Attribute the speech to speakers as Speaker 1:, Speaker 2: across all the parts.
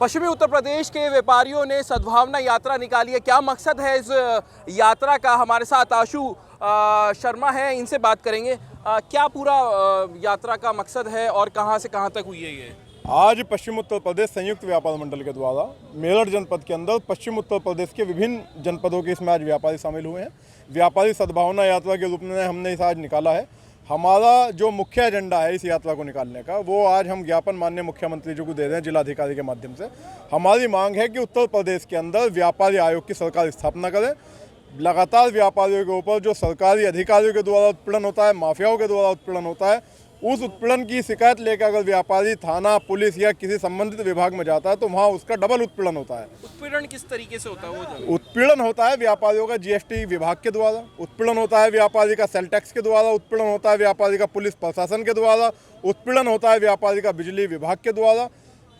Speaker 1: पश्चिमी उत्तर प्रदेश के व्यापारियों ने सद्भावना यात्रा निकाली है। क्या मकसद है इस यात्रा का? हमारे साथ आशु शर्मा है, इनसे बात करेंगे। क्या पूरा यात्रा का मकसद है और कहां से कहां तक हुई है ये?
Speaker 2: आज पश्चिम उत्तर प्रदेश संयुक्त व्यापार मंडल के द्वारा मेरठ जनपद के अंदर पश्चिम उत्तर प्रदेश के विभिन्न जनपदों के इसमें आज व्यापारी शामिल हुए हैं। व्यापारी सद्भावना यात्रा के रूप में हमने इसे आज निकाला है। हमारा जो मुख्य एजेंडा है इस यात्रा को निकालने का, वो आज हम ज्ञापन माननीय मुख्यमंत्री जी को दे रहे हैं जिलाधिकारी के माध्यम से। हमारी मांग है कि उत्तर प्रदेश के अंदर व्यापारी आयोग की सरकार स्थापना करें। लगातार व्यापारियों के ऊपर जो सरकारी अधिकारियों के द्वारा उत्पीड़न होता है, माफियाओं के द्वारा उत्पीड़न होता है, उस उत्पीड़न की शिकायत लेकर अगर व्यापारी थाना, पुलिस या किसी संबंधित विभाग में जाता है तो वहाँ उसका डबल उत्पीड़न होता है।
Speaker 1: उत्पीड़न किस तरीके से होता है वो?
Speaker 2: उत्पीड़न होता है व्यापारियों का जीएसटी विभाग के द्वारा, उत्पीड़न होता है व्यापारी का सेल टैक्स के द्वारा, उत्पीड़न होता है व्यापारी का पुलिस प्रशासन के द्वारा, उत्पीड़न होता है व्यापारी का बिजली विभाग के द्वारा।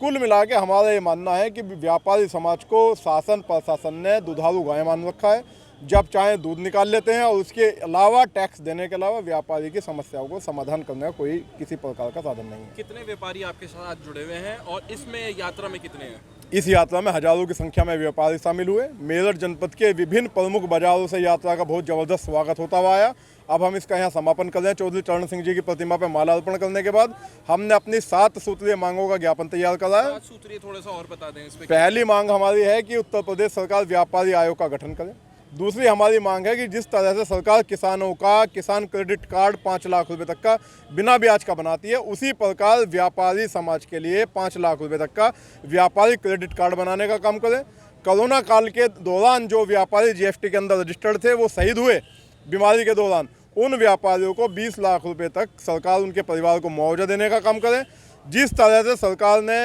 Speaker 2: कुल मिला के हमारा ये मानना है कि व्यापारी समाज को शासन प्रशासन ने दुधारू गाय मान रखा है। जब चाहे दूध निकाल लेते हैं और उसके अलावा टैक्स देने के अलावा व्यापारी की समस्याओं को समाधान करने का कोई किसी प्रकार का साधन नहीं है।
Speaker 1: कितने व्यापारी आपके साथ जुड़े हुए हैं और इसमें यात्रा में कितने हैं?
Speaker 2: इस यात्रा में हजारों की संख्या में व्यापारी शामिल हुए। मेरठ जनपद के विभिन्न प्रमुख बाजारों से यात्रा का बहुत जबरदस्त स्वागत होता हुआ आया। अब हम इसका यहाँ समापन कर रहे हैं। चौधरी चरण सिंह जी की प्रतिमा पर माला अर्पण करने के बाद हमने अपनी 7 सूत्रीय मांगों का ज्ञापन तैयार करा है।
Speaker 1: 7 सूत्रीय थोड़ा सा और बता दें इसमें।
Speaker 2: पहली मांग हमारी है कि उत्तर प्रदेश सरकार व्यापारी आयोग का गठन करे। दूसरी हमारी मांग है कि जिस तरह से सरकार किसानों का किसान क्रेडिट कार्ड 5 लाख रुपए तक का बिना ब्याज का बनाती है, उसी प्रकार व्यापारी समाज के लिए 5 लाख रुपए तक का व्यापारी क्रेडिट कार्ड बनाने का काम करें। कोरोना काल के दौरान जो व्यापारी जीएसटी के अंदर रजिस्टर्ड थे वो शहीद हुए बीमारी के दौरान, उन व्यापारियों को 20 लाख रुपये तक सरकार उनके परिवार को मुआवजा देने का काम करें। जिस तरह से सरकार ने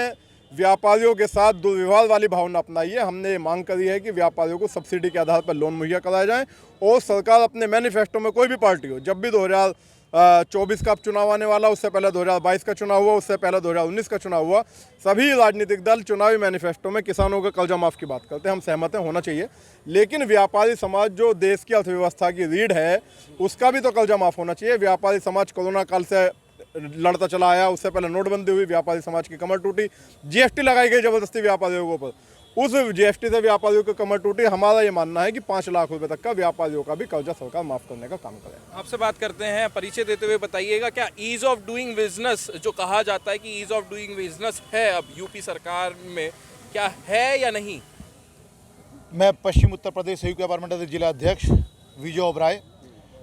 Speaker 2: व्यापारियों के साथ दुर्व्यवहार वाली भावना अपनाई है, हमने ये मांग करी है कि व्यापारियों को सब्सिडी के आधार पर लोन मुहैया कराया जाए और सरकार अपने मैनिफेस्टो में कोई भी पार्टी हो, जब भी 2024 का चुनाव आने वाला, उससे पहले 2022 का चुनाव हुआ, उससे पहले 2019 का चुनाव हुआ, सभी राजनीतिक दल चुनावी मैनिफेस्टो में किसानों के कर्जा माफ़ की बात करते हैं। हम सहमत हैं, होना चाहिए, लेकिन व्यापारी समाज जो देश की अर्थव्यवस्था की रीढ़ है उसका भी तो कर्जा माफ़ होना चाहिए। व्यापारी समाज कोरोना काल से लड़ता चला आया, उससे पहले नोटबंदी हुई, व्यापारी समाज की कमर टूटी, जीएसटी लगाई गई जबरदस्ती व्यापारियों के ऊपर, उस जीएसटी से व्यापारियों की कमर टूटी। हमारा ये मानना है कि 5 लाख रुपए तक का व्यापारियों का भी कर्जा सरकार माफ करने का काम करे।
Speaker 1: आपसे बात करते हैं, परिचय देते हुए बताइएगा, क्या ईज ऑफ डूइंग बिजनेस जो कहा जाता है कि ईज ऑफ डूइंग बिजनेस है अब यूपी सरकार में, क्या है या नहीं?
Speaker 3: मैं पश्चिम उत्तर प्रदेश संयुक्त व्यापार मंडल के जिला अध्यक्ष विजय ओबराय।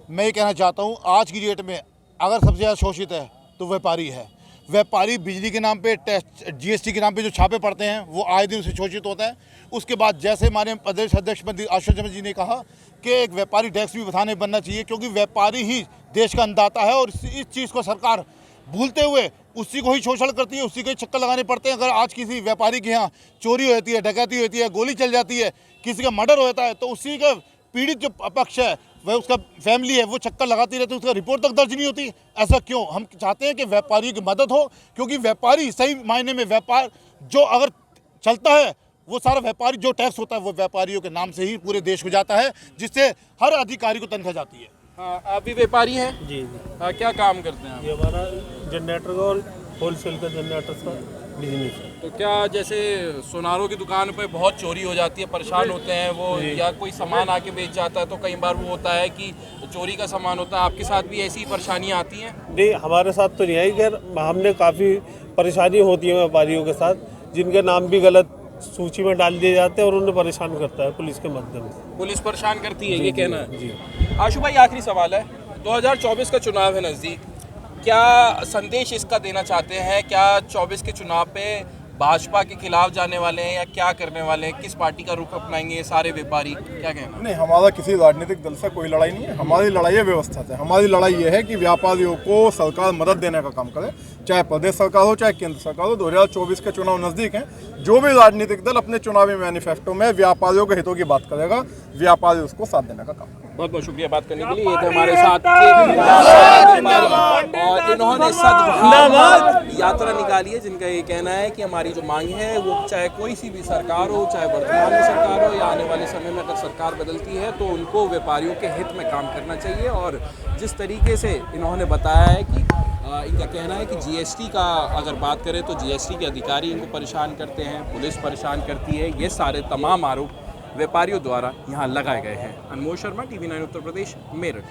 Speaker 3: मैं ये कहना चाहता हूँ, आज की डेट में अगर सबसे ज़्यादा शोषित है तो व्यापारी है। व्यापारी बिजली के नाम पे, टैक्स, जीएसटी के नाम पे जो छापे पड़ते हैं वो आए दिन उससे शोषित होता है। उसके बाद जैसे हमारे प्रदेश अध्यक्ष मंत्री आशु शर्मा जी ने कहा कि एक व्यापारी टैक्स भी बधाने बनना चाहिए, क्योंकि व्यापारी ही देश का अन्नदाता है और इस चीज़ को सरकार भूलते हुए उसी को ही शोषण करती है, उसी के चक्कर लगाने पड़ते हैं। अगर आज किसी व्यापारी के यहाँ चोरी होती है, डकैती होती है, गोली चल जाती है, किसी का मर्डर होता है, तो उसी का पीड़ित जो पक्ष है वह उसका फैमिली है वो चक्कर लगाती रहती है, उसका रिपोर्ट तक दर्ज नहीं होती। ऐसा क्यों? हम चाहते हैं कि व्यापारियों की मदद हो, क्योंकि व्यापारी सही मायने में व्यापार जो अगर चलता है वो सारा व्यापारी जो टैक्स होता है वो व्यापारियों के नाम से ही पूरे देश को जाता है, जिससे हर अधिकारी को तनख्वाह जाती है।
Speaker 1: हाँ, आप भी व्यापारी हैं?
Speaker 4: जी।
Speaker 1: क्या काम करते हैं आप?
Speaker 4: ये हमारा जनरेटर का और होलसेल का जनरेटर का बिजनेस है।
Speaker 1: तो क्या जैसे सोनारों की दुकान पे बहुत चोरी हो जाती है, परेशान होते हैं वो, या कोई सामान आके बेच जाता है तो कई बार वो होता है कि चोरी का सामान होता है, आपके साथ भी ऐसी परेशानियां आती हैं?
Speaker 4: नहीं, हमारे साथ तो नहीं आई, खैर हमने काफ़ी परेशानी होती है व्यापारियों के साथ, जिनके नाम भी गलत सूची में डाल दिए जाते हैं और उन्हें परेशान करता है पुलिस के माध्यम से।
Speaker 1: पुलिस परेशान करती है, ये कहना है
Speaker 4: जी।
Speaker 1: आशु भाई, आखिरी सवाल है, 2024 का चुनाव है नज़दीक, क्या संदेश इसका देना चाहते हैं? क्या 24 के चुनाव पे भाजपा के खिलाफ जाने वाले हैं या क्या करने वाले हैं? किस पार्टी का रुख अपनाएंगे ये सारे व्यापारी, क्या कहना?
Speaker 2: नहीं, हमारा किसी राजनीतिक दल से कोई लड़ाई नहीं है। हमारी लड़ाई है व्यवस्था से। हमारी लड़ाई ये है कि व्यापारियों को सरकार मदद देने का काम करे, चाहे प्रदेश सरकार हो चाहे केंद्र सरकार हो। 2024 के चुनाव नज़दीक हैं, जो भी राजनीतिक दल अपने चुनावी मैनिफेस्टो में व्यापारियों के हितों की बात करेगा, व्यापारी उसको साथ देने का काम करेगा।
Speaker 1: बहुत बहुत शुक्रिया बात करने के लिए। ये थे हमारे साथ और इन्होंने सद्भावना यात्रा निकाली है, जिनका ये कहना है कि हमारी जो मांग है वो चाहे कोई सी भी सरकार हो, चाहे वर्तमान में सरकार हो या आने वाले समय में अगर सरकार बदलती है तो उनको व्यापारियों के हित में काम करना चाहिए। और जिस तरीके से इन्होंने बताया है कि इनका कहना है कि जीएसटी का अगर बात करें तो जीएसटी के अधिकारी इनको परेशान करते हैं, पुलिस परेशान करती है। ये सारे तमाम आरोप व्यापारियों द्वारा यहाँ लगाए गए हैं। अनमोल शर्मा, TV9 उत्तर प्रदेश, मेरठ।